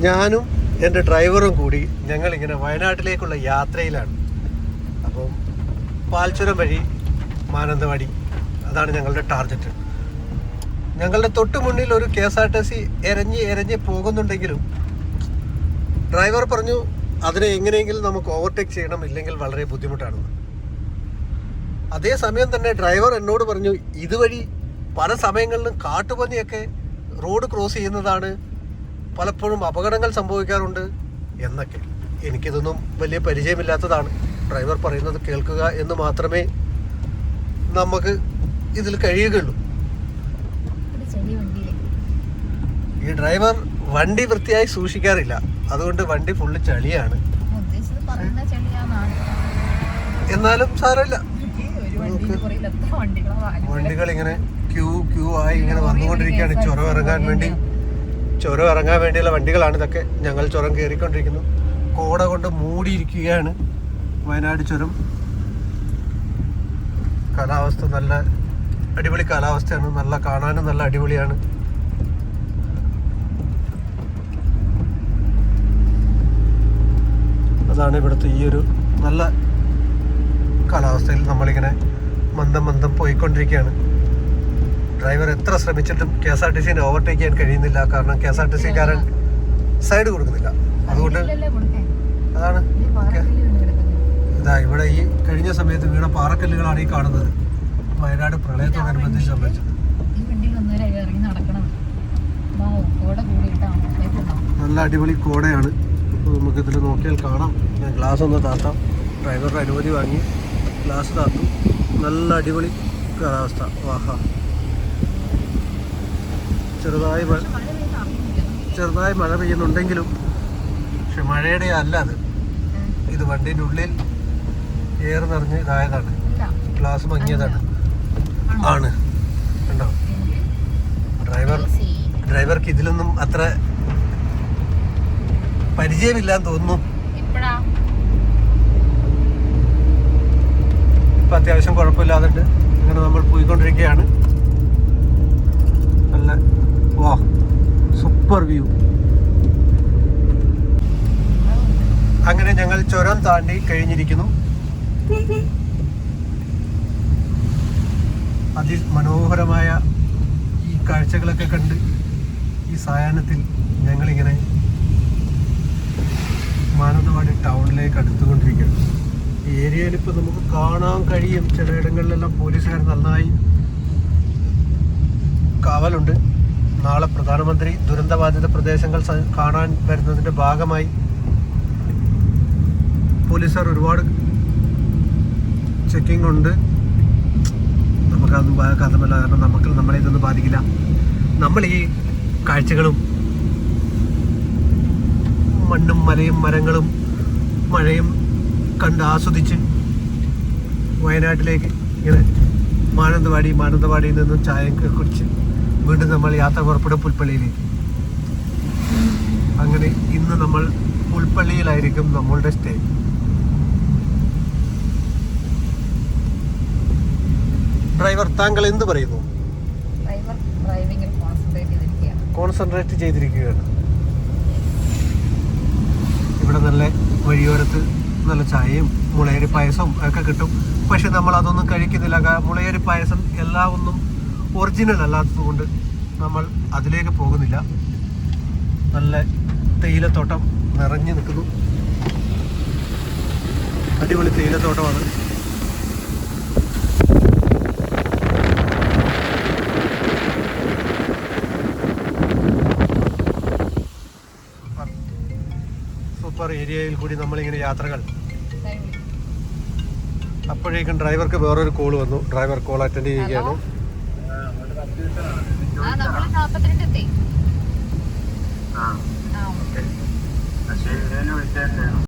ഞാനും എൻ്റെ ഡ്രൈവറും കൂടി ഞങ്ങളിങ്ങനെ വയനാട്ടിലേക്കുള്ള യാത്രയിലാണ്. അപ്പം പാൽച്ചുരം വഴി മാനന്തവാടി, അതാണ് ഞങ്ങളുടെ ടാർഗറ്റ്. ഞങ്ങളുടെ തൊട്ട് മുന്നിൽ ഒരു KSRTC എരഞ്ഞ് പോകുന്നുണ്ടെങ്കിലും ഡ്രൈവർ പറഞ്ഞു അതിനെ എങ്ങനെയെങ്കിലും നമുക്ക് ഓവർടേക്ക് ചെയ്യണം, ഇല്ലെങ്കിൽ വളരെ ബുദ്ധിമുട്ടാണെന്ന്. അതേസമയം തന്നെ ഡ്രൈവർ എന്നോട് പറഞ്ഞു ഇതുവഴി പല സമയങ്ങളിലും കാട്ടുപന്നിയൊക്കെ റോഡ് ക്രോസ് ചെയ്യുന്നതാണ്, പലപ്പോഴും അപകടങ്ങൾ സംഭവിക്കാറുണ്ട് എന്നൊക്കെ. എനിക്കിതൊന്നും വലിയ പരിചയമില്ലാത്തതാണ്. ഡ്രൈവർ പറയുന്നത് കേൾക്കുക എന്ന് മാത്രമേ നമുക്ക് ഇതിൽ കഴിയുകയുള്ളൂ. ഈ ഡ്രൈവർ വണ്ടി വൃത്തിയായി സൂക്ഷിക്കാറില്ല, അതുകൊണ്ട് വണ്ടി ഫുള്ള് ചളിയാണ്. എന്നാലും സാരമില്ല, വണ്ടികൾ ഇങ്ങനെ ക്യൂ ആയി ഇങ്ങനെ വന്നുകൊണ്ടിരിക്കുകയാണ്. ചുരം ഇറങ്ങാൻ വേണ്ടിയുള്ള വണ്ടികളാണ് ഇതൊക്കെ. ഞങ്ങൾ ചുരം കയറിക്കൊണ്ടിരിക്കുന്നു. കോട കൊണ്ട് മൂടിയിരിക്കുകയാണ് വയനാട് ചുരം. കാലാവസ്ഥ നല്ല അടിപൊളി കാലാവസ്ഥയാണ്, നല്ല കാണാനും നല്ല അടിപൊളിയാണ്. അതാണ് ഇവിടുത്തെ ഈ ഒരു നല്ല കാലാവസ്ഥയിൽ നമ്മളിങ്ങനെ മന്ദം പോയിക്കൊണ്ടിരിക്കുകയാണ്. ഡ്രൈവർ എത്ര ശ്രമിച്ചിട്ടും KSRTCനെ ഓവർടേക്ക് ചെയ്യാൻ കഴിയുന്നില്ല. കാരണം KSRTCക്കാരൻ സൈഡ് കൊടുക്കുന്നില്ല. അതുകൊണ്ട് അതാണ് ഇതാ ഇവിടെ ഈ കഴിഞ്ഞ സമയത്ത് വീണ പാറക്കല്ലുകളാണ് ഈ കാണുന്നത്. വയനാട് പ്രളയത്തോടനുബന്ധിച്ച് സംഭവിച്ചത്. നല്ല അടിപൊളി കോടയാണ്. അപ്പോൾ നമുക്കിതിൽ നോക്കിയാൽ കാണാം. ഞാൻ ഗ്ലാസ് ഒന്ന് താത്താം. ഡ്രൈവറുടെ അനുമതി വാങ്ങി ഗ്ലാസ് താത്തു. നല്ല അടിപൊളി കാലാവസ്ഥ. വാഹാ, ചെറുതായി മഴ പെയ്യുന്നുണ്ടെങ്കിലും, പക്ഷെ മഴയുടെ അല്ല അത്. ഇത് വണ്ടീൻ്റെ ഉള്ളിൽ എയർ നിറഞ്ഞ് ഇതായതാണ്, ഗ്ലാസ് മങ്ങിയതാണ് ആണ്. കണ്ടോ, ഡ്രൈവർക്ക് ഇതിലൊന്നും അത്ര പരിചയമില്ലാന്ന് തോന്നുന്നു. ഇപ്പം അത്യാവശ്യം കുഴപ്പമില്ലാതുണ്ട്. ഇങ്ങനെ നമ്മൾ പോയിക്കൊണ്ടിരിക്കുകയാണ്. നല്ല വാ, സൂപ്പർ വ്യൂ. അങ്ങനെ ഞങ്ങൾ ചുരം താണ്ടി കഴിഞ്ഞിരിക്കുന്നു. അതിമനോഹരമായ ഈ കാഴ്ചകളൊക്കെ കണ്ട് ഈ സായാഹ്നത്തിൽ ഞങ്ങളിങ്ങനെ മാനന്തവാടി ടൗണിലേക്ക് അടുത്തുകൊണ്ടിരിക്കുകയാണ്. ഈ ഏരിയയിൽ ഇപ്പോൾ നമുക്ക് കാണാൻ കഴിയും, ചിലയിടങ്ങളിലെല്ലാം പോലീസുകാർ നന്നായി കാവലുണ്ട്. നാളെ പ്രധാനമന്ത്രി ദുരന്തബാധിത പ്രദേശങ്ങൾ കാണാൻ വരുന്നതിൻ്റെ ഭാഗമായി പോലീസുകാർ ഒരുപാട് ചെക്കിംഗ് ഉണ്ട്. നമുക്കതൊന്നും കഥമല്ല, കാരണം നമ്മളെ ഇതൊന്നും ബാധിക്കില്ല. നമ്മൾ ഈ കാഴ്ചകളും മണ്ണും മലയും മരങ്ങളും മഴയും കണ്ട് ആസ്വദിച്ച് വയനാട്ടിലേക്ക് ഇങ്ങനെ മാനന്തവാടിയിൽ നിന്നും ചായയൊക്കെ കുടിച്ച് വീണ്ടും നമ്മൾ യാത്ര പുറപ്പെടും പുൽപ്പള്ളിയിലേക്ക്. അങ്ങനെ ഇന്ന് നമ്മൾ പുൽപ്പള്ളിയിലായിരിക്കും നമ്മളുടെ സ്റ്റേ. ഡ്രൈവർ, താങ്കൾ എന്ത് പറയുന്നു? കോൺസെൻട്രേറ്റ് ചെയ്തിരിക്കുകയാണ്. ഇവിടെ നല്ല വഴിയോരത്ത് നല്ല ചായയും മുളയരി പായസവും ഒക്കെ കിട്ടും. പക്ഷെ നമ്മൾ അതൊന്നും കഴിക്കുന്നില്ല. മുളയരി പായസം എല്ലാം ഒന്നും ഒറിജിനൽ അല്ലാത്തത് കൊണ്ട് നമ്മൾ അതിലേക്ക് പോകുന്നില്ല. നല്ല തേയിലത്തോട്ടം നിറഞ്ഞു നിൽക്കുന്നു. അടിപൊളി തേയിലത്തോട്ടമാണ്. സൂപ്പർ ഏരിയയിൽ കൂടി നമ്മളിങ്ങനെ യാത്രകൾ. അപ്പോഴേക്കും ഡ്രൈവർക്ക് വേറൊരു കോൾ വന്നു. ഡ്രൈവർ കോൾ അറ്റൻഡ് ചെയ്യുകയാണ്.